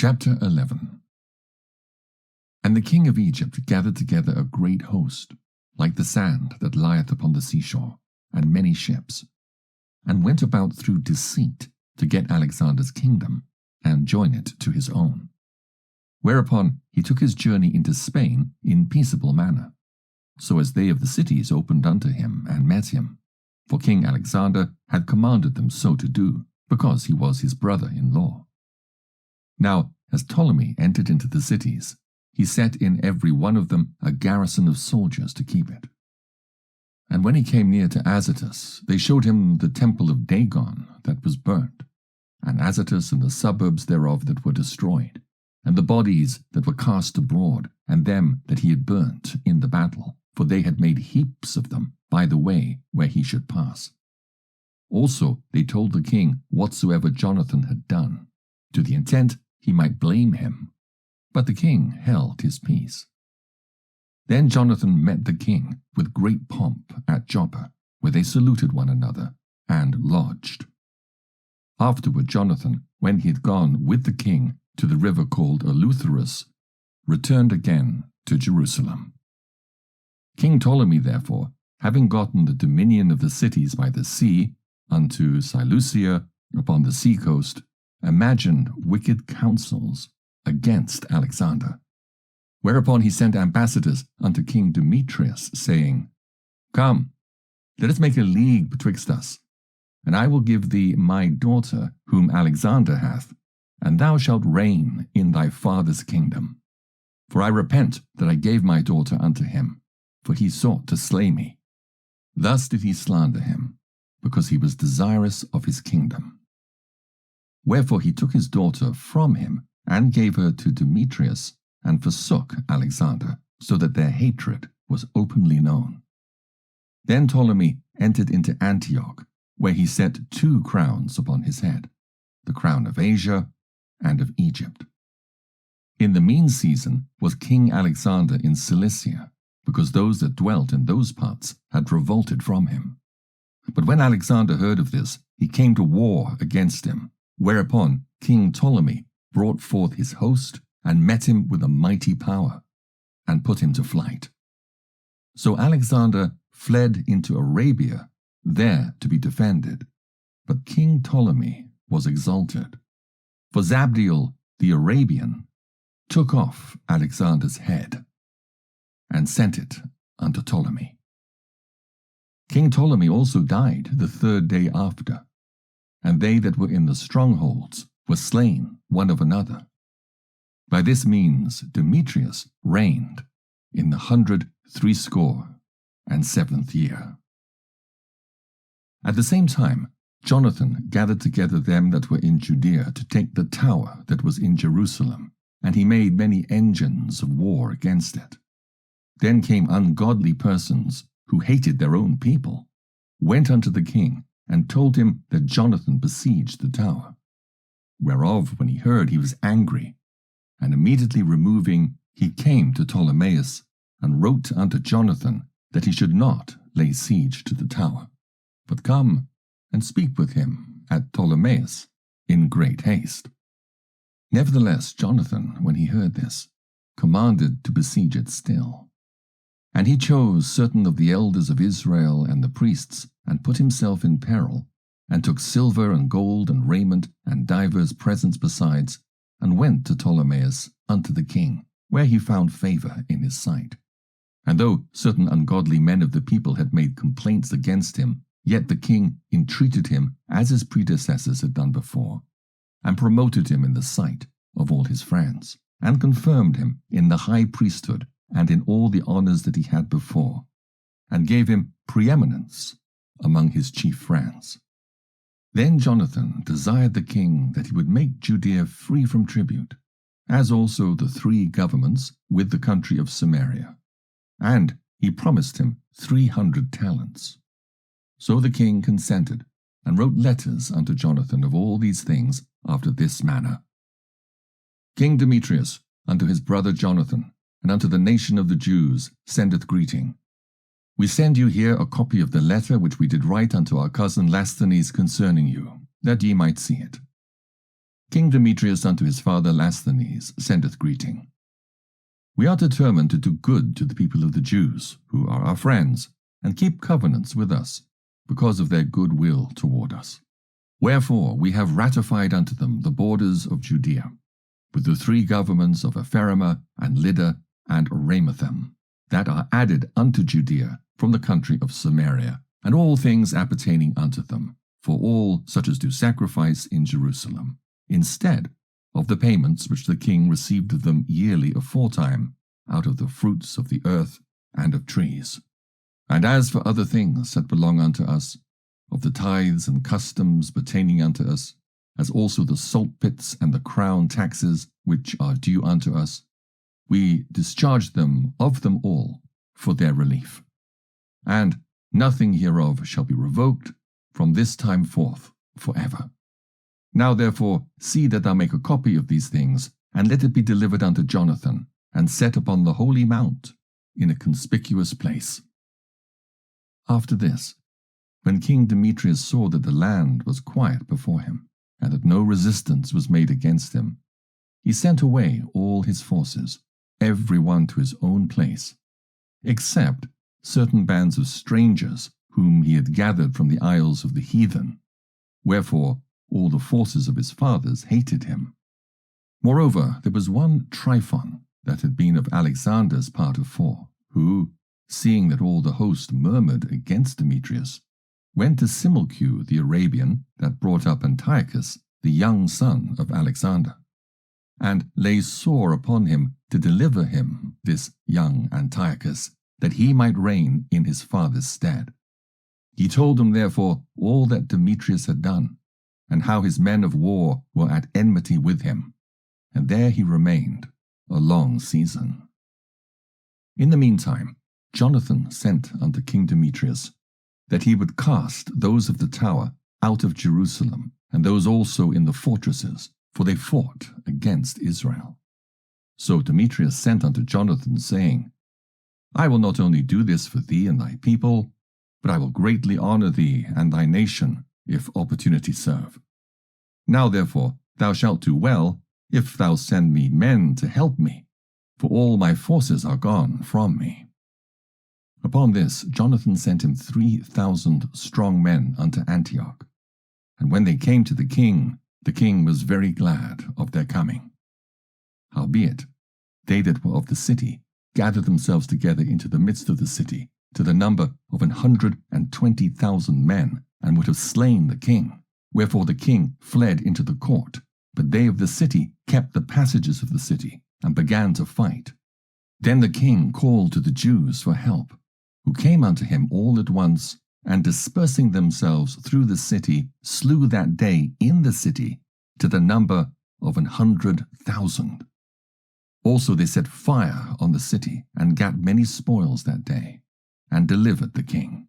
Chapter 11. And the king of Egypt gathered together a great host, like the sand that lieth upon the seashore, and many ships, and went about through deceit to get Alexander's kingdom, and join it to his own. Whereupon he took his journey into Spain in peaceable manner, so as they of the cities opened unto him and met him, for King Alexander had commanded them so to do, because he was his brother-in-law. Now, as Ptolemy entered into the cities, he set in every one of them a garrison of soldiers to keep it. And when he came near to Azotus, they showed him the temple of Dagon that was burnt, and Azotus and the suburbs thereof that were destroyed, and the bodies that were cast abroad, and them that he had burnt in the battle, for they had made heaps of them by the way where he should pass. Also they told the king whatsoever Jonathan had done, to the intent he might blame him. But the king held his peace. Then Jonathan met the king with great pomp at Joppa, where they saluted one another, and lodged. Afterward Jonathan, when he had gone with the king to the river called Eleutherus, returned again to Jerusalem. King Ptolemy, therefore, having gotten the dominion of the cities by the sea unto Seleucia upon the sea coast, imagined wicked counsels against Alexander. Whereupon he sent ambassadors unto King Demetrius, saying, Come, let us make a league betwixt us, and I will give thee my daughter, whom Alexander hath, and thou shalt reign in thy father's kingdom. For I repent that I gave my daughter unto him, for he sought to slay me. Thus did he slander him, because he was desirous of his kingdom. Wherefore he took his daughter from him, and gave her to Demetrius, and forsook Alexander, so that their hatred was openly known. Then Ptolemy entered into Antioch, where he set 2 crowns upon his head, the crown of Asia and of Egypt. In the mean season was King Alexander in Cilicia, because those that dwelt in those parts had revolted from him. But when Alexander heard of this, he came to war against him, whereupon King Ptolemy brought forth his host, and met him with a mighty power, and put him to flight. So Alexander fled into Arabia, there to be defended. But King Ptolemy was exalted. For Zabdiel the Arabian took off Alexander's head, and sent it unto Ptolemy. King Ptolemy also died the 3rd day after, and they that were in the strongholds were slain one of another. By this means Demetrius reigned in the 167th year. At the same time, Jonathan gathered together them that were in Judea to take the tower that was in Jerusalem, and he made many engines of war against it. Then came ungodly persons, who hated their own people, went unto the king, and told him that Jonathan besieged the tower. Whereof, when he heard, he was angry, and immediately removing, he came to Ptolemais, and wrote unto Jonathan that he should not lay siege to the tower, but come and speak with him at Ptolemais in great haste. Nevertheless Jonathan, when he heard this, commanded to besiege it still. And he chose certain of the elders of Israel and the priests, and put himself in peril, and took silver and gold and raiment and divers presents besides, and went to Ptolemais unto the king, where he found favor in his sight. And though certain ungodly men of the people had made complaints against him, yet the king entreated him as his predecessors had done before, and promoted him in the sight of all his friends, and confirmed him in the high priesthood and in all the honors that he had before, and gave him preeminence among his chief friends. Then Jonathan desired the king that he would make Judea free from tribute, as also the 3 governments with the country of Samaria, and he promised him 300 talents. So the king consented, and wrote letters unto Jonathan of all these things after this manner. King Demetrius unto his brother Jonathan, and unto the nation of the Jews, sendeth greeting. We send you here a copy of the letter which we did write unto our cousin Lasthenes concerning you, that ye might see it. King Demetrius unto his father Lasthenes sendeth greeting. We are determined to do good to the people of the Jews, who are our friends, and keep covenants with us, because of their good will toward us. Wherefore we have ratified unto them the borders of Judea, with the 3 governments of Ephrema and Lydda and Ramathaim, that are added unto Judea from the country of Samaria, and all things appertaining unto them, for all such as do sacrifice in Jerusalem, instead of the payments which the king received of them yearly aforetime, out of the fruits of the earth and of trees. And as for other things that belong unto us, of the tithes and customs pertaining unto us, as also the salt pits and the crown taxes which are due unto us, we discharge them of them all for their relief. And nothing hereof shall be revoked from this time forth forever. Now therefore see that thou make a copy of these things, and let it be delivered unto Jonathan, and set upon the holy mount in a conspicuous place. After this, when King Demetrius saw that the land was quiet before him, and that no resistance was made against him, he sent away all his forces, every one to his own place, except certain bands of strangers whom he had gathered from the isles of the heathen. Wherefore all the forces of his fathers hated him. Moreover, there was one Tryphon, that had been of Alexander's part of 4, who, seeing that all the host murmured against Demetrius, went to Similcu the Arabian, that brought up Antiochus, the young son of Alexander, and lay sore upon him to deliver him, this young Antiochus, that he might reign in his father's stead. He told them therefore all that Demetrius had done, and how his men of war were at enmity with him, and there he remained a long season. In the meantime, Jonathan sent unto King Demetrius that he would cast those of the tower out of Jerusalem, and those also in the fortresses, for they fought against Israel. So Demetrius sent unto Jonathan, saying, I will not only do this for thee and thy people, but I will greatly honor thee and thy nation, if opportunity serve. Now therefore thou shalt do well, if thou send me men to help me, for all my forces are gone from me. Upon this Jonathan sent him 3,000 strong men unto Antioch. And when they came to the king was very glad of their coming. Howbeit, they that were of the city gathered themselves together into the midst of the city, to the number of 120,000 men, and would have slain the king. Wherefore the king fled into the court, but they of the city kept the passages of the city, and began to fight. Then the king called to the Jews for help, who came unto him all at once, and dispersing themselves through the city, slew that day in the city to the number of 100,000. Also they set fire on the city, and gat many spoils that day, and delivered the king.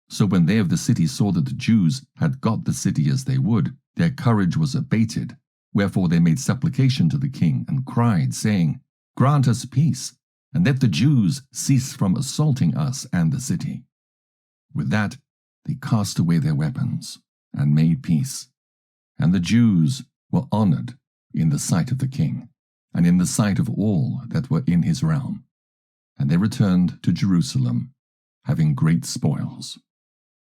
So when they of the city saw that the Jews had got the city as they would, their courage was abated. Wherefore they made supplication to the king, and cried, saying, Grant us peace, and let the Jews cease from assaulting us and the city. With that they cast away their weapons, and made peace. And the Jews were honored in the sight of the king, and in the sight of all that were in his realm. And they returned to Jerusalem, having great spoils.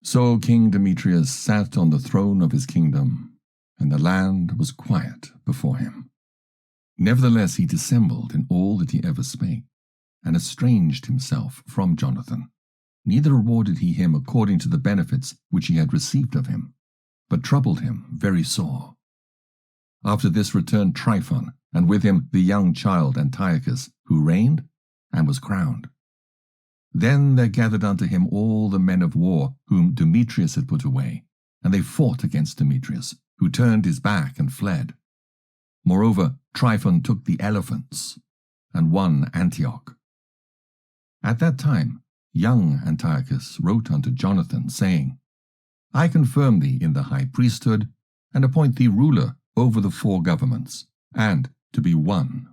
So King Demetrius sat on the throne of his kingdom, and the land was quiet before him. Nevertheless he dissembled in all that he ever spake, and estranged himself from Jonathan. Neither rewarded he him according to the benefits which he had received of him, but troubled him very sore. After this returned Tryphon, and with him the young child Antiochus, who reigned and was crowned. Then there gathered unto him all the men of war whom Demetrius had put away, and they fought against Demetrius, who turned his back and fled. Moreover, Tryphon took the elephants, and won Antioch. At that time young Antiochus wrote unto Jonathan, saying, I confirm thee in the high priesthood, and appoint thee ruler over the 4 governments, and to be one.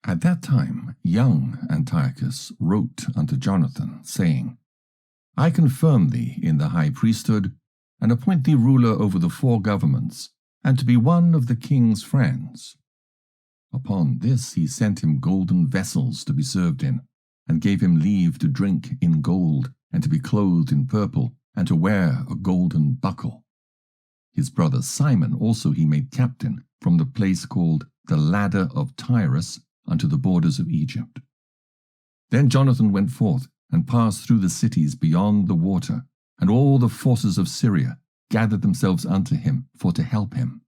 At that time young Antiochus wrote unto Jonathan, saying, I confirm thee in the high priesthood, and appoint thee ruler over the 4 governments, and to be one of the king's friends. Upon this he sent him golden vessels to be served in, and gave him leave to drink in gold, and to be clothed in purple, and to wear a golden buckle. His brother Simon also he made captain from the place called the Ladder of Tyrus unto the borders of Egypt. Then Jonathan went forth, and passed through the cities beyond the water, and all the forces of Syria gathered themselves unto him for to help him.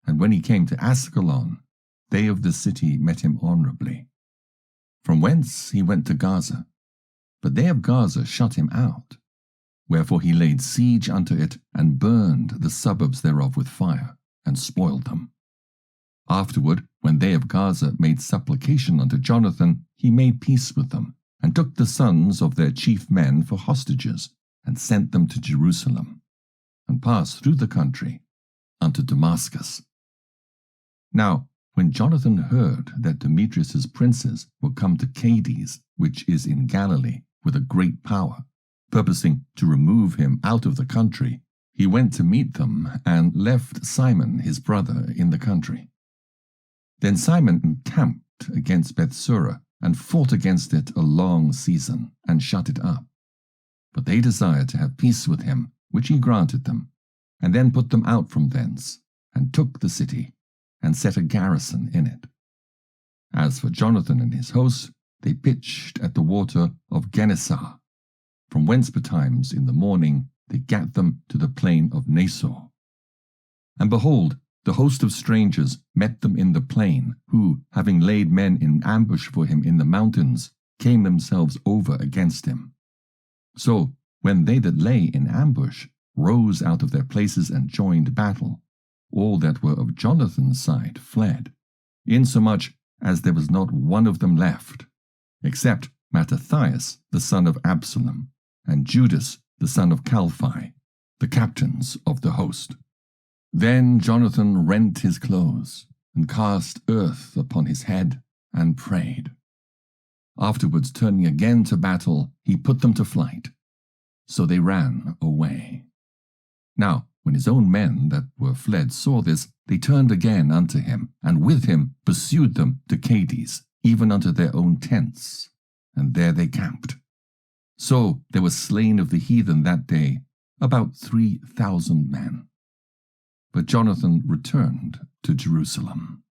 And when he came to Ascalon, they of the city met him honorably. From whence he went to Gaza, but they of Gaza shut him out. Wherefore he laid siege unto it, and burned the suburbs thereof with fire, and spoiled them. Afterward, when they of Gaza made supplication unto Jonathan, he made peace with them, and took the sons of their chief men for hostages, and sent them to Jerusalem, and passed through the country unto Damascus. Now, when Jonathan heard that Demetrius's princes were come to Cades, which is in Galilee, with a great power, purposing to remove him out of the country, he went to meet them, and left Simon his brother in the country. Then Simon encamped against Bethsura, and fought against it a long season, and shut it up. But they desired to have peace with him, which he granted them, and then put them out from thence, and took the city, and set a garrison in it. As for Jonathan and his hosts, they pitched at the water of Gennesar, from whence betimes in the morning they gat them to the plain of Nasor. And behold, the host of strangers met them in the plain, who, having laid men in ambush for him in the mountains, came themselves over against him. So, when they that lay in ambush rose out of their places and joined battle, all that were of Jonathan's side fled, insomuch as there was not one of them left, except Mattathias the son of Absalom, and Judas the son of Calphi, the captains of the host. Then Jonathan rent his clothes, and cast earth upon his head, and prayed. Afterwards, turning again to battle, he put them to flight. So they ran away. Now, when his own men that were fled saw this, they turned again unto him, and with him pursued them to Cades, even unto their own tents, and there they camped. So there were slain of the heathen that day about 3,000 men. But Jonathan returned to Jerusalem.